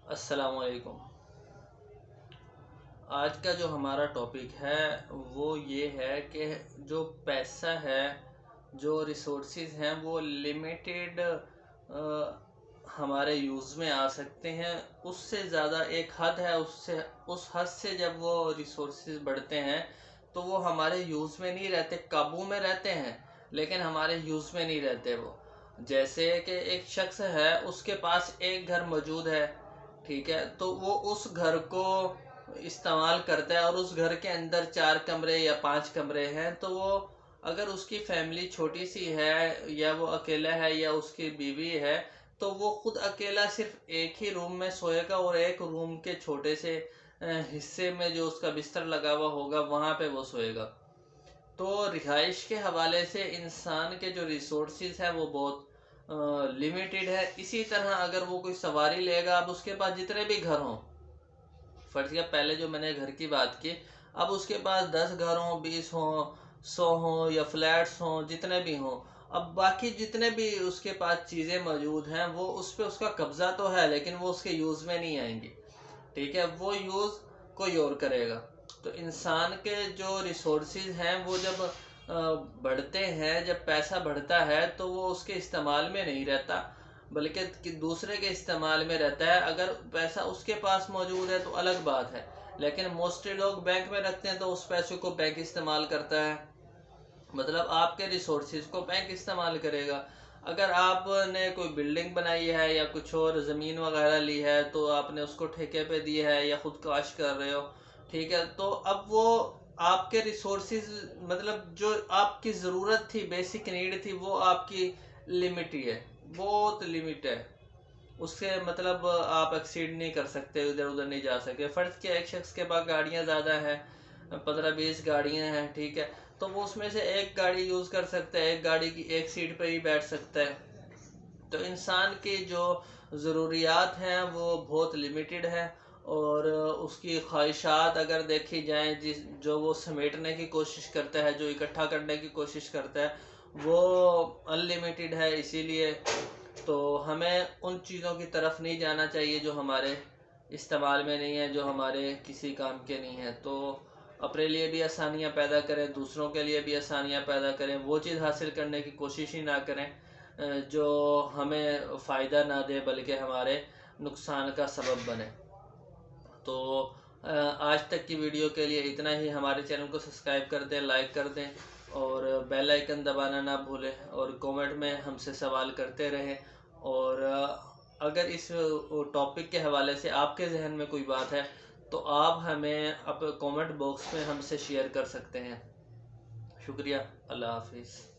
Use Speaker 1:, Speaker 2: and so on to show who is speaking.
Speaker 1: अस्सलाम वालेकुम। आज का जो हमारा टॉपिक है वो ये है कि जो पैसा है, जो रिसोर्सेज हैं वो लिमिटेड हमारे यूज़ में आ सकते हैं। उससे ज़्यादा एक हद है, उससे उस हद से जब वो रिसोर्सेज बढ़ते हैं तो वो हमारे यूज़ में नहीं रहते, काबू में रहते हैं लेकिन हमारे यूज़ में नहीं रहते। वो जैसे कि एक शख्स है, उसके पास एक घर मौजूद है, ठीक है, तो वो उस घर को इस्तेमाल करता है और उस घर के अंदर 4 कमरे या 5 कमरे हैं, तो वो अगर उसकी फैमिली छोटी सी है या वो अकेला है या उसकी बीवी है, तो वो खुद अकेला सिर्फ एक ही रूम में सोएगा और एक रूम के छोटे से हिस्से में जो उसका बिस्तर लगा हुआ होगा वहाँ पे वो सोएगा। तो रिहाइश के हवाले से इंसान के जो रिसोर्सेज हैं वो बहुत लिमिटेड है। इसी तरह अगर वो कोई सवारी लेगा, अब उसके पास जितने भी घर हों, फर्ज किया पहले जो मैंने घर की बात की, अब उसके पास 10 घर हों, 20 हों, 100 हों या फ्लैट्स हों, जितने भी हों, अब बाकी जितने भी उसके पास चीज़ें मौजूद हैं वो उस पर उसका कब्ज़ा तो है लेकिन वो उसके यूज़ में नहीं आएंगी, ठीक है, वो यूज़ कोई और करेगा। तो इंसान के जो रिसोर्सेज हैं वो जब बढ़ते हैं, जब पैसा बढ़ता है तो वो उसके इस्तेमाल में नहीं रहता बल्कि दूसरे के इस्तेमाल में रहता है। अगर पैसा उसके पास मौजूद है तो अलग बात है, लेकिन मोस्टली लोग बैंक में रखते हैं तो उस पैसे को बैंक इस्तेमाल करता है, मतलब आपके रिसोर्सेज को बैंक इस्तेमाल करेगा। अगर आपने कोई बिल्डिंग बनाई है या कुछ और ज़मीन वगैरह ली है तो आपने उसको ठेके पे दी है या खुद काश कर रहे हो, ठीक है, तो अब वो आपके रिसोर्सेज, मतलब जो आपकी ज़रूरत थी, बेसिक नीड थी, वो आपकी लिमिट ही है, बहुत लिमिट है। उससे मतलब आप एक्सीड नहीं कर सकते, इधर उधर नहीं जा सकते। फ़र्ज़ किया एक शख्स के पास गाड़ियाँ ज़्यादा हैं, 15-20 गाड़ियाँ हैं, ठीक है, तो वो उसमें से एक गाड़ी यूज़ कर सकता है, एक गाड़ी की एक सीट पर ही बैठ सकता है। तो इंसान की जो ज़रूरियात हैं वो बहुत लिमिटेड है और उसकी ख्वाहिशात अगर देखी जाएँ, जिस जो वो समेटने की कोशिश करता है, जो इकट्ठा करने की कोशिश करता है, वो अनलिमिटेड है। इसीलिए तो हमें उन चीज़ों की तरफ नहीं जाना चाहिए जो हमारे इस्तेमाल में नहीं है, जो हमारे किसी काम के नहीं है। तो अपने लिए भी आसानियाँ पैदा करें, दूसरों के लिए भी आसानियाँ पैदा करें, वो चीज़ हासिल करने की कोशिश ही ना करें जो हमें फ़ायदा ना दे बल्कि हमारे नुकसान का सबब बने। तो आज तक की वीडियो के लिए इतना ही। हमारे चैनल को सब्सक्राइब कर दें, लाइक कर दें और बेल आइकन दबाना ना भूलें और कमेंट में हमसे सवाल करते रहें। और अगर इस टॉपिक के हवाले से आपके जहन में कोई बात है तो आप हमें अब कमेंट बॉक्स में हमसे शेयर कर सकते हैं। शुक्रिया। अल्लाह हाफिज़।